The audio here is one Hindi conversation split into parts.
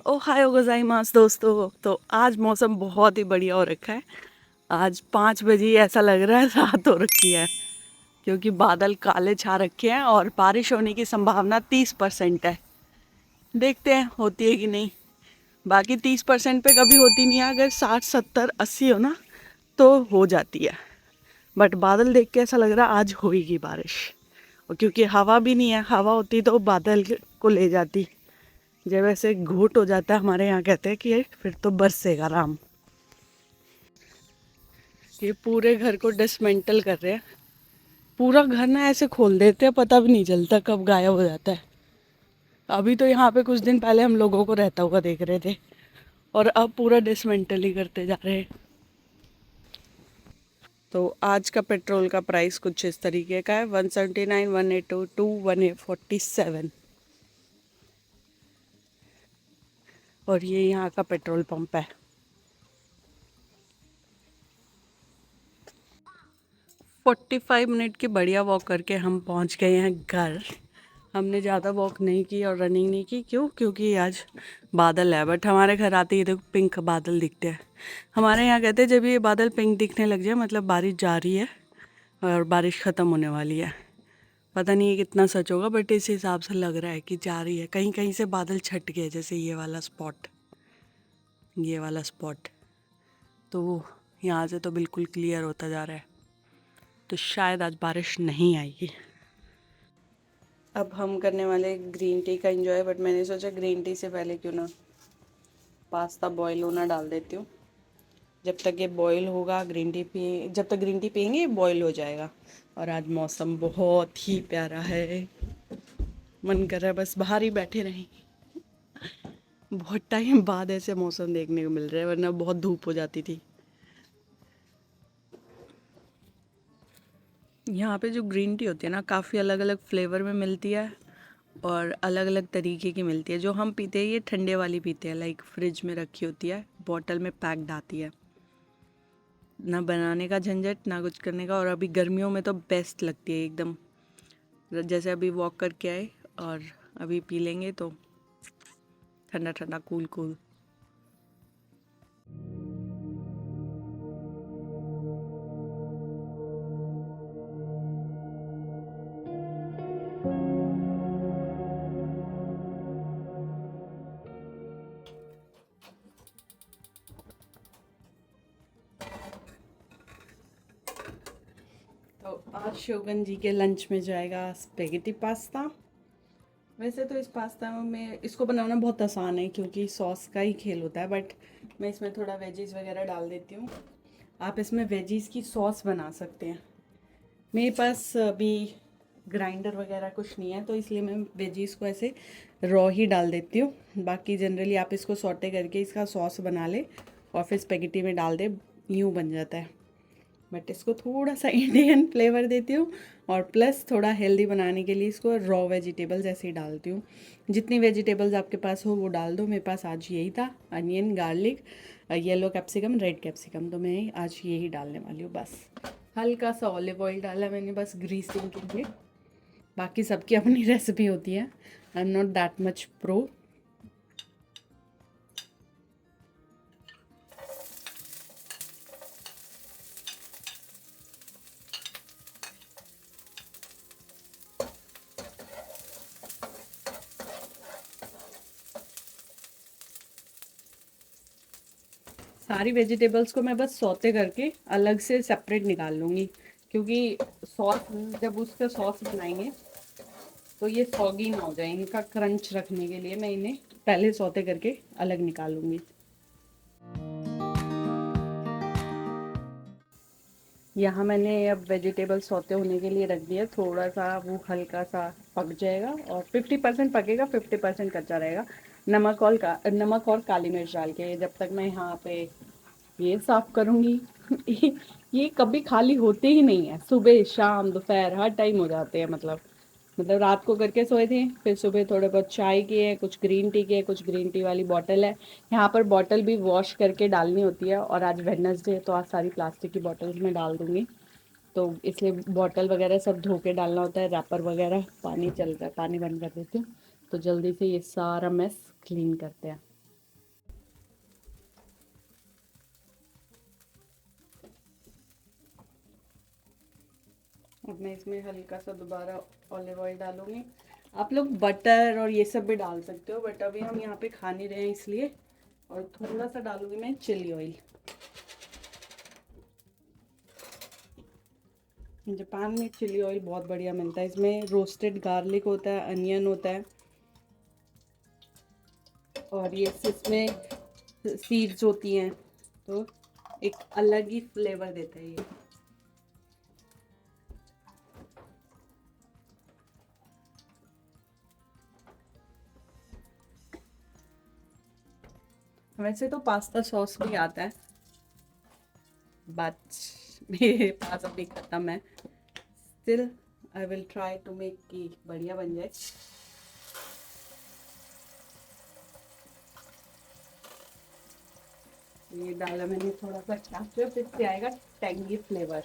ओहायो गोजाइमास दोस्तों। तो आज मौसम बहुत ही बढ़िया हो रखा है। आज 5 बजे ऐसा लग रहा है रात हो रखी है, क्योंकि बादल काले छा रखे हैं और बारिश होने की संभावना 30% है। देखते हैं होती है कि नहीं। बाकी 30% पे कभी होती नहीं है, अगर 60 70 80 हो ना तो हो जाती है। बट बादल देख के ऐसा लग रहा है आज होएगी बारिश। और क्योंकि हवा भी नहीं है, हवा होती तो बादल को ले जाती। जब ऐसे घूट हो जाता है, हमारे यहाँ कहते हैं कि ये फिर तो बरसेगा राम। ये पूरे घर को डिसमेंटल कर रहे हैं। पूरा घर ना ऐसे खोल देते हैं, पता भी नहीं चलता कब गायब हो जाता है। अभी तो यहाँ पे कुछ दिन पहले हम लोगों को रहता हुआ देख रहे थे, और अब पूरा डिसमेंटल ही करते जा रहे हैं। तो आज का पेट्रोल का प्राइस कुछ इस तरीके का है, 179, 182, 147। और ये यहाँ का पेट्रोल पंप है। 45 मिनट की बढ़िया वॉक करके हम पहुँच गए हैं घर। हमने ज़्यादा वॉक नहीं की और रनिंग नहीं की। क्यों? क्योंकि आज बादल है। बट हमारे घर आते ही देखो पिंक बादल दिखते हैं। हमारे यहाँ कहते हैं जब ये बादल पिंक दिखने लग जाए मतलब बारिश जा रही है और बारिश ख़त्म होने वाली है। पता नहीं ये कितना सच होगा, बट इस हिसाब से लग रहा है कि जा रही है। कहीं कहीं से बादल छट गए, जैसे ये वाला स्पॉट, ये वाला स्पॉट। तो यहाँ से तो बिल्कुल क्लियर होता जा रहा है। तो शायद आज बारिश नहीं आएगी। अब हम करने वाले ग्रीन टी का एंजॉय, बट मैंने सोचा ग्रीन टी से पहले क्यों ना पास्ता बॉईल होना डाल देती हूँ। जब तक ये बॉईल होगा ग्रीन टी पिए, जब तक ग्रीन टी पियेंगे ये बॉईल हो जाएगा। और आज मौसम बहुत ही प्यारा है, मन कर रहा है बस बाहर ही बैठे रहें। बहुत टाइम बाद ऐसे मौसम देखने को मिल रहा है, वरना बहुत धूप हो जाती थी। यहाँ पे जो ग्रीन टी होती है ना, काफ़ी अलग अलग फ्लेवर में मिलती है और अलग अलग तरीके की मिलती है। जो हम पीते हैं ये ठंडे वाली पीते हैं, लाइक फ्रिज में रखी होती है, बॉटल में पैक्ड आती है। ना बनाने का झंझट ना कुछ करने का। और अभी गर्मियों में तो बेस्ट लगती है एकदम। जैसे अभी वॉक करके आए और अभी पी लेंगे तो ठंडा ठंडा कूल कूल। तो आज शोगन जी के लंच में जाएगा स्पेगेटी पास्ता। वैसे तो इस पास्ता में इसको बनाना बहुत आसान है, क्योंकि सॉस का ही खेल होता है। बट मैं इसमें थोड़ा वेजीज वगैरह डाल देती हूँ। आप इसमें वेजीज की सॉस बना सकते हैं। मेरे पास अभी ग्राइंडर वगैरह कुछ नहीं है, तो इसलिए मैं वेजीज को ऐसे रॉ ही डाल देती हूँ। बाकी जनरली आप इसको सॉटे करके इसका सॉस बना ले और फिर स्पेगेटी में डाल दे, यूँ बन जाता है। बट इसको थोड़ा सा इंडियन फ्लेवर देती हूँ, और प्लस थोड़ा हेल्दी बनाने के लिए इसको रॉ वेजिटेबल्स ऐसे ही डालती हूँ। जितनी वेजिटेबल्स आपके पास हो वो डाल दो। मेरे पास आज यही था, onion, garlic, yellow capsicum, red capsicum. तो मैं आज यही डालने वाली हूँ बस। हल्का सा ऑलिव ऑयल डाला मैंने बस ग्रीसिंग के लिए। बाकी सबकी अपनी रेसिपी होती है, I am not that much pro. सारी वेजिटेबल्स को मैं बस सौते करके अलग से सेपरेट निकाल लूँगी, क्योंकि सॉस, जब उसका सॉस बनाएंगे तो ये सॉगी ना हो जाए। इनका क्रंच रखने के लिए मैं इन्हें पहले सौते करके अलग निकालूंगी। यहाँ मैंने अब वेजिटेबल सौते होने के लिए रख दिया। थोड़ा सा वो हल्का सा पक जाएगा और 50% पकेगा, 50% कच्चा रहेगा। नमक और काली मिर्च डाल के जब तक मैं यहाँ पे ये साफ करूँगी ये कभी खाली होते ही नहीं है। सुबह शाम दोपहर हर टाइम हो जाते हैं। मतलब रात को करके सोए थे, फिर सुबह थोड़े बहुत चाय किए, कुछ ग्रीन टी किए, कुछ ग्रीन टी वाली बॉटल है। यहाँ पर बॉटल भी वॉश करके डालनी होती है, और आज वेडनेसडे है तो आज सारी प्लास्टिक की बॉटल्स में डाल दूँगी। तो इसलिए बॉटल वगैरह सब धो के डालना होता है, रैपर वगैरह। पानी चल रहा है, पानी बंद कर देती हूँ तो जल्दी से ये सारा मेस क्लीन करते हैं। अब मैं इसमें हल्का सा दोबारा ऑलिव ऑयल डालूंगी। आप लोग बटर और ये सब भी डाल सकते हो, बट अभी हम यहाँ पे खा नहीं रहे हैं इसलिए। और थोड़ा सा डालूंगी मैं चिली ऑयल। जापान में चिली ऑयल बहुत बढ़िया मिलता है। इसमें रोस्टेड गार्लिक होता है, अनियन होता है, और ये इसमें सीड्स होती हैं, तो एक अलग ही फ्लेवर देता है ये। वैसे तो पास्ता सॉस भी आता है, बट मेरे पास अभी खत्म है। Still I will try to make कि बढ़िया बन जाए। ये डाला मैंने थोड़ा सा केचप, इससे आएगा टैंगी फ्लेवर।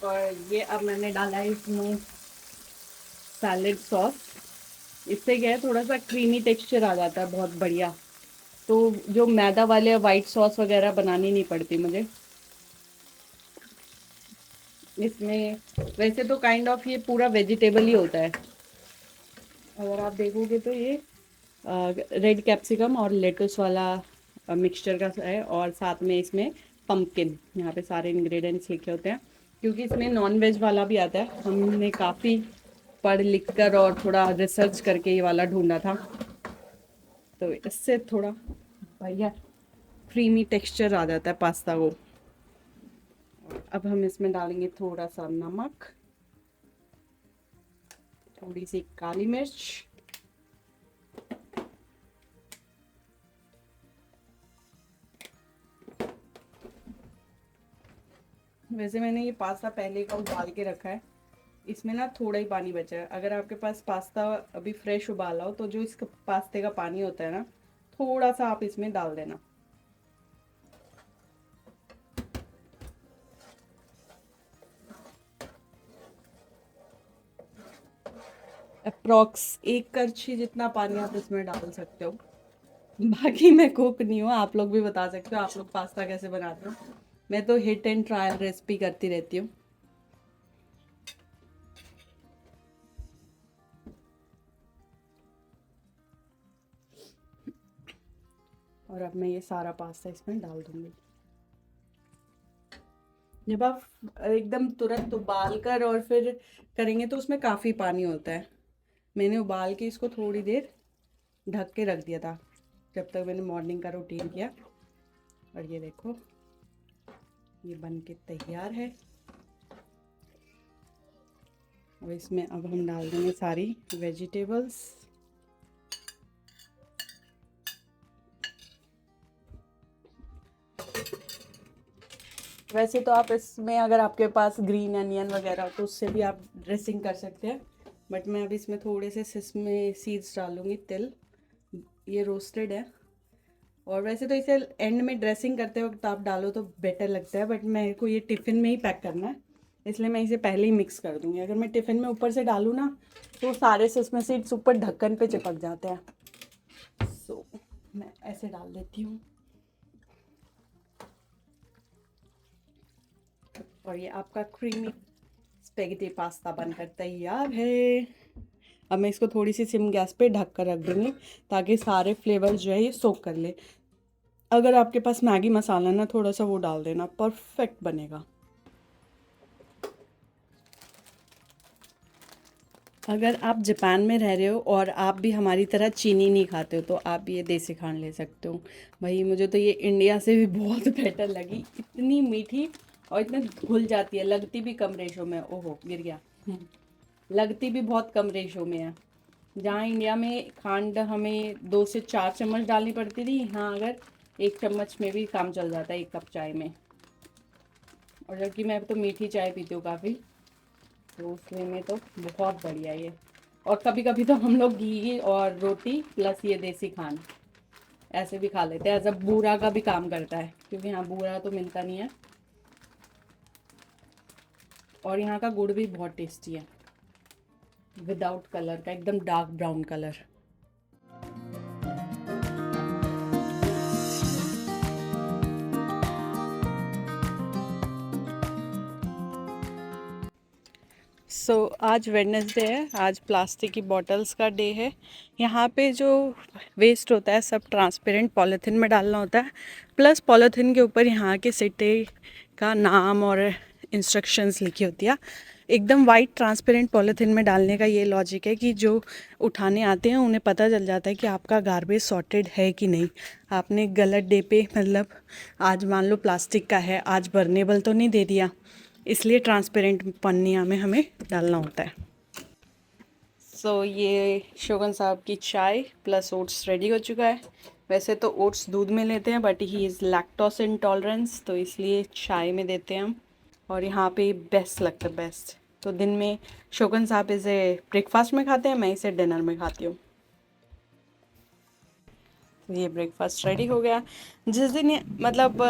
और ये अब मैंने डाला है इसमें सैलेड सॉस। इससे क्या है, थोड़ा सा क्रीमी टेक्सचर आ जाता है, बहुत बढ़िया। तो जो मैदा वाले वाइट सॉस वगैरह बनानी नहीं पड़ती मुझे इसमें। वैसे तो काइंड ऑफ ये पूरा वेजिटेबल ही होता है। अगर आप देखोगे तो ये रेड कैप्सिकम और लेटुस वाला मिक्सचर का है, और साथ में इसमें पम्पकिन, यहाँ पे सारे इंग्रेडिएंट्स लिखे होते हैं, क्योंकि इसमें नॉन वेज वाला भी आता है। हमने काफ़ी पढ़ लिख कर और थोड़ा रिसर्च करके ये वाला ढूंढा था, तो इससे थोड़ा बढ़िया क्रीमी टेक्सचर आ जाता है पास्ता को। अब हम इसमें डालेंगे थोड़ा सा नमक, थोड़ी सी काली मिर्च, वैसे मैंने ये पास्ता पहले का उबाल के रखा है, इसमें ना थोड़ा ही पानी बचा है। अगर आपके पास पास्ता अभी फ्रेश उबाला हो तो जो इसका पास्ते का पानी होता है ना, थोड़ा सा आप इसमें डाल देना। अप्रॉक्स 1 करछी जितना पानी आप इसमें डाल सकते हो। बाकी मैं कुक नहीं हूँ, आप लोग भी बता सकते हो आप लोग पास्ता कैसे बनाते हो। मैं तो हिट एंड ट्रायल रेसिपी करती रहती हूँ। और अब मैं ये सारा पास्ता इसमें डाल दूंगी। जब आप एकदम तुरंत उबाल कर और फिर करेंगे तो उसमें काफ़ी पानी होता है। मैंने उबाल के इसको थोड़ी देर ढक के रख दिया था, जब तक मैंने मॉर्निंग का रूटीन किया। और ये देखो, ये बन के तैयार है। और इसमें अब हम डाल देंगे सारी वेजिटेबल्स। वैसे तो आप इसमें, अगर आपके पास ग्रीन अनियन वगैरह हो तो उससे भी आप ड्रेसिंग कर सकते हैं, बट मैं अब इसमें थोड़े से सिसमे सीड्स डालूंगी, तिल। ये रोस्टेड है, और वैसे तो इसे एंड में ड्रेसिंग करते वक्त आप डालो तो बेटर लगता है, बट मेरे को ये टिफ़िन में ही पैक करना है, इसलिए मैं इसे पहले ही मिक्स कर दूंगी। अगर मैं टिफ़िन में ऊपर से डालूँ ना तो सारे सिसमे सीड्स ऊपर ढक्कन पे चिपक जाते हैं। सो मैं ऐसे डाल देती हूँ। और ये आपका क्रीमी स्पेगेटी पास्ता बनकर तैयार है। अब मैं इसको थोड़ी सी सिम गैस पे ढक कर रख दूँगी, ताकि सारे फ्लेवर जो है ये सोक कर ले। अगर आपके पास मैगी मसाला ना, थोड़ा सा वो डाल देना, परफेक्ट बनेगा। अगर आप जापान में रह रहे हो और आप भी हमारी तरह चीनी नहीं खाते हो तो आप ये देसी खांड ले सकते हो। भाई मुझे तो ये इंडिया से भी बहुत बेटर लगी, इतनी मीठी और इतना घुल जाती है, लगती भी कम रेशो में। ओहो गिर गया। लगती भी बहुत कम रेशो में है। जहाँ इंडिया में खांड हमें 2 से 4 चम्मच डालनी पड़ती थी, हाँ अगर 1 चम्मच में भी काम चल जाता है 1 कप चाय में। और जबकि मैं तो मीठी चाय पीती हूँ काफ़ी, तो उसमें में तो बहुत बढ़िया ये। और कभी कभी तो हम लोग घी और रोटी प्लस ये देसी खांड ऐसे भी खा लेते हैं, एज अ बूरा का भी काम करता है, क्योंकि यहाँ बूरा तो मिलता नहीं है। और यहाँ का गुड़ भी बहुत टेस्टी है, विदाउट कलर का, एकदम डार्क ब्राउन कलर। आज वेडनेसडे है, आज प्लास्टिक की बॉटल्स का डे है। यहाँ पे जो वेस्ट होता है सब ट्रांसपेरेंट पॉलीथीन में डालना होता है, प्लस पॉलीथीन के ऊपर यहाँ के सिटी का नाम और इंस्ट्रक्शंस लिखी होती है। एकदम वाइट ट्रांसपेरेंट पॉलीथीन में डालने का ये लॉजिक है कि जो उठाने आते हैं उन्हें पता चल जाता है कि आपका गार्बेज सॉर्टेड है कि नहीं। आपने गलत डे पे, मतलब आज मान लो प्लास्टिक का है, आज बर्नेबल तो नहीं दे दिया, इसलिए ट्रांसपेरेंट पन्निया में हमें डालना होता है। ये शोगन साहब की चाय प्लस ओट्स रेडी हो चुका है। वैसे तो ओट्स दूध में लेते हैं, but he is lactose intolerance, तो इसलिए चाय में देते हैं हम। और यहाँ पे बेस्ट लगता है, बेस्ट। तो दिन में शोगन साहब इसे ब्रेकफास्ट में खाते हैं, मैं इसे डिनर में खाती हूँ। ये ब्रेकफास्ट रेडी हो गया। जिस दिन मतलब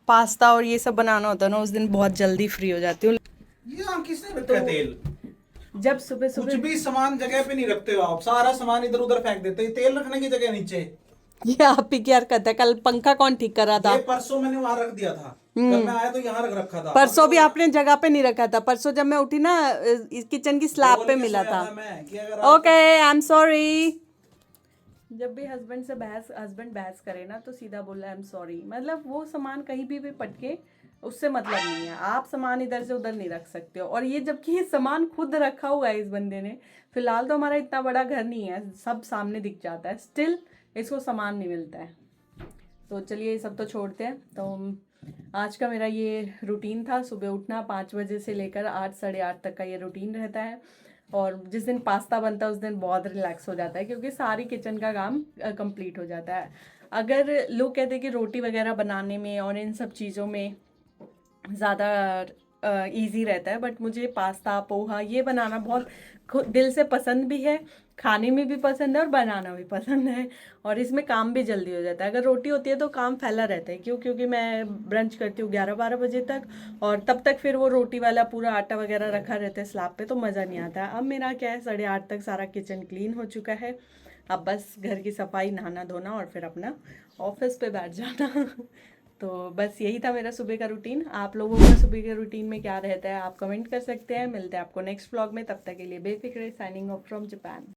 पास्ता और ये सब बनाना होता है ना, उस दिन बहुत जल्दी फ्री हो जाती हूँ। ये किसने रखा है तेल? जब सुबह कुछ भी सामान जगह पे नहीं रखते हो आप, सारा सामान इधर उधर फेंक देते हो। तेल रखने की जगह नीचे। ये आप ही क्या करते हैं? कल पंखा कौन ठीक कर रहा था? ये परसों मैंने वहां रख दिया था, कल मैं आया तो यहाँ रख रखा था। परसों भी आपने जगह पे नहीं रखा था। परसों जब मैं उठी ना, किचन की स्लैब पे मिला था। Okay, I am sorry. जब भी हस्बैंड बहस करे ना, तो सीधा बोला आई एम सॉरी। मतलब वो सामान कहीं भी पटके, उससे मतलब नहीं है। आप सामान इधर से उधर नहीं रख सकते हो। और ये जबकि ये सामान खुद रखा हुआ है इस बंदे ने। फिलहाल तो हमारा इतना बड़ा घर नहीं है, सब सामने दिख जाता है, स्टिल इसको सामान नहीं मिलता है। तो चलिए ये सब तो छोड़ते हैं। तो आज का मेरा ये रूटीन था, सुबह उठना 5 बजे से लेकर 8 साढ़े 8 तक का ये रूटीन रहता है। और जिस दिन पास्ता बनता है उस दिन बहुत रिलैक्स हो जाता है, क्योंकि सारी किचन का काम कंप्लीट हो जाता है। अगर लोग कहते हैं कि रोटी वगैरह बनाने में और इन सब चीज़ों में ज़्यादा इजी रहता है, बट मुझे पास्ता पोहा ये बनाना बहुत दिल से पसंद भी है, खाने में भी पसंद है और बनाना भी पसंद है। और इसमें काम भी जल्दी हो जाता है। अगर रोटी होती है तो काम फैला रहता है, क्योंकि मैं ब्रंच करती हूँ 11-12 बजे तक, और तब तक फिर वो रोटी वाला पूरा आटा वगैरह रखा रहता है स्लैब पे, तो मज़ा नहीं आता है। अब मेरा क्या है, 8:30 तक सारा किचन क्लीन हो चुका है। अब बस घर की सफाई, नहाना धोना और फिर अपना ऑफिस पे बैठ जाना। तो बस यही था मेरा सुबह का रूटीन। आप लोगों का सुबह के रूटीन में क्या रहता है, आप कमेंट कर सकते हैं। मिलते हैं आपको नेक्स्ट व्लॉग में, तब तक के लिए बेफिक्र। Signing off from Japan.